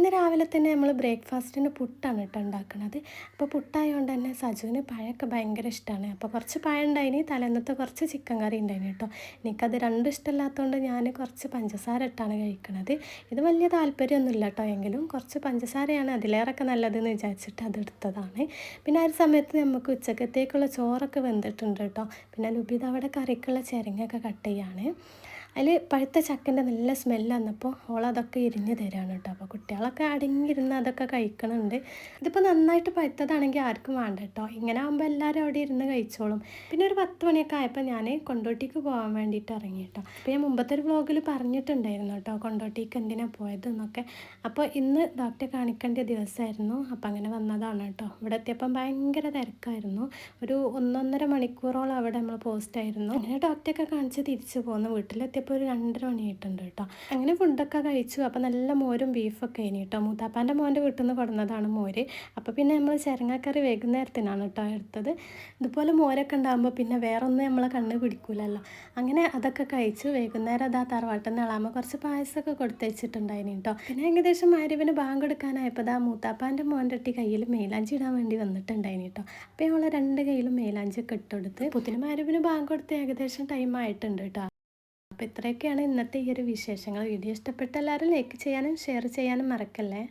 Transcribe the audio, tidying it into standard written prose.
ഇന്ന് രാവിലെ തന്നെ നമ്മൾ ബ്രേക്ക്ഫാസ്റ്റിന് പുട്ടാണ് കേട്ടോ ഉണ്ടാക്കുന്നത്. അപ്പോൾ പുട്ടായതുകൊണ്ട് തന്നെ സജുവിന് പഴമൊക്കെ ഭയങ്കര ഇഷ്ടമാണ്. അപ്പോൾ കുറച്ച് പഴം ഉണ്ടായിന്, തലേന്നത്തെ കുറച്ച് ചിക്കൻ കറി ഉണ്ടായിന് കേട്ടോ. എനിക്കത് രണ്ടും ഇഷ്ടമില്ലാത്തതുകൊണ്ട് ഞാൻ കുറച്ച് പഞ്ചസാര ഇട്ടാണ് കഴിക്കുന്നത്. ഇത് വലിയ താല്പര്യമൊന്നുമില്ല കേട്ടോ, എങ്കിലും കുറച്ച് പഞ്ചസാരയാണ് അതിലേറെയൊക്കെ നല്ലതെന്ന് വിചാരിച്ചിട്ട് അതെടുത്തതാണ്. പിന്നെ ആ ഒരു സമയത്ത് നമുക്ക് ഉച്ചക്കത്തേക്കുള്ള ചോറൊക്കെ വെന്തിട്ടുണ്ട് കേട്ടോ. പിന്നെ ലുബിത അവിടെ കറിക്കുള്ള ചിരങ്ങയൊക്കെ കട്ട് ചെയ്യാണ്. അതിൽ പഴുത്ത ചക്കൻ്റെ നല്ല സ്മെല്ല് വന്നപ്പോൾ ഓളതൊക്കെ ഇരിഞ്ഞ് തരാണ് കേട്ടോ. അപ്പോൾ കുട്ടികളൊക്കെ അടങ്ങിയിരുന്ന് അതൊക്കെ കഴിക്കണുണ്ട്. ഇതിപ്പോൾ നന്നായിട്ട് പഴുത്തതാണെങ്കിൽ ആർക്കും വേണ്ട കേട്ടോ. ഇങ്ങനെ ആകുമ്പോൾ എല്ലാവരും അവിടെ ഇരുന്ന് കഴിച്ചോളും. പിന്നെ ഒരു 10 മണിയൊക്കെ ആയപ്പോൾ ഞാൻ കൊണ്ടോട്ടിക്ക് പോകാൻ വേണ്ടിയിട്ട് ഇറങ്ങി കേട്ടോ. അപ്പോൾ ഞാൻ മുമ്പത്തെ ഒരു വ്ളോഗിൽ പറഞ്ഞിട്ടുണ്ടായിരുന്നു കേട്ടോ കൊണ്ടോട്ടിക്ക് എന്തിനാണ് പോയതെന്നൊക്കെ. അപ്പോൾ ഇന്ന് ഡോക്ടറെ കാണിക്കേണ്ട ദിവസമായിരുന്നു. അപ്പോൾ അങ്ങനെ വന്നതാണ് കേട്ടോ. ഇവിടെ എത്തിയപ്പം ഭയങ്കര തിരക്കായിരുന്നു. ഒരു 1.5 മണിക്കൂറോളം അവിടെ നമ്മൾ പോസ്റ്റായിരുന്നു. അങ്ങനെ ഡോക്ടറെയൊക്കെ കാണിച്ച് തിരിച്ചു പോന്നു. വീട്ടിലെത്തിയപ്പോൾ ഒരു 2:30 മണിയായിട്ടുണ്ട് കേട്ടോ. അങ്ങനെ ഫുഡൊക്കെ കഴിച്ചു. അപ്പോൾ നല്ല മോരും ബീഫൊക്കെ ആയിന് കേട്ടോ. മൂത്താപ്പാൻ്റെ മോൻ്റെ വീട്ടിൽ നിന്ന് കൊടുന്നതാണ് മോര്. അപ്പോൾ പിന്നെ നമ്മൾ ചിരങ്ങക്കറി വൈകുന്നേരത്തിനാണ് കേട്ടോ എടുത്തത്. ഇതുപോലെ മോരൊക്കെ ഉണ്ടാകുമ്പോൾ പിന്നെ വേറെ ഒന്നും നമ്മളെ കണ്ണ് പിടിക്കൂലല്ലോ. അങ്ങനെ അതൊക്കെ കഴിച്ചു. വൈകുന്നേരം അതാ തറവാട്ടിൽ നിന്ന് ഇളാകുമ്പോൾ കുറച്ച് പായസമൊക്കെ കൊടുത്തയച്ചിട്ടുണ്ടായിന് കേട്ടോ. പിന്നെ ഏകദേശം മഗ്‌രിബിന് ബാങ്ക് കൊടുക്കാനായപ്പോൾ ഇതാ മൂത്താപ്പാൻ്റെ മോൻ്റെ കുട്ടി കയ്യിൽ മൈലാഞ്ചി ഇടാൻ വേണ്ടി വന്നിട്ടുണ്ടായിന് കേട്ടോ. അപ്പോൾ ഞങ്ങൾ 2 കയ്യിലും മൈലാഞ്ചിയൊക്കെ ഇട്ടെടുത്ത് പുത്തിന് മഗ്‌രിബിന് ബാങ്ക് കൊടുത്ത് ഏകദേശം ടൈം ആയിട്ടുണ്ട് കേട്ടോ. അപ്പോൾ ഇത്രയൊക്കെയാണ് ഇന്നത്തെ ഈ ഒരു വിശേഷങ്ങൾ. വീഡിയോ ഇഷ്ടപ്പെട്ട എല്ലാവരും ലൈക്ക് ചെയ്യാനും ഷെയർ ചെയ്യാനും മറക്കല്ലേ.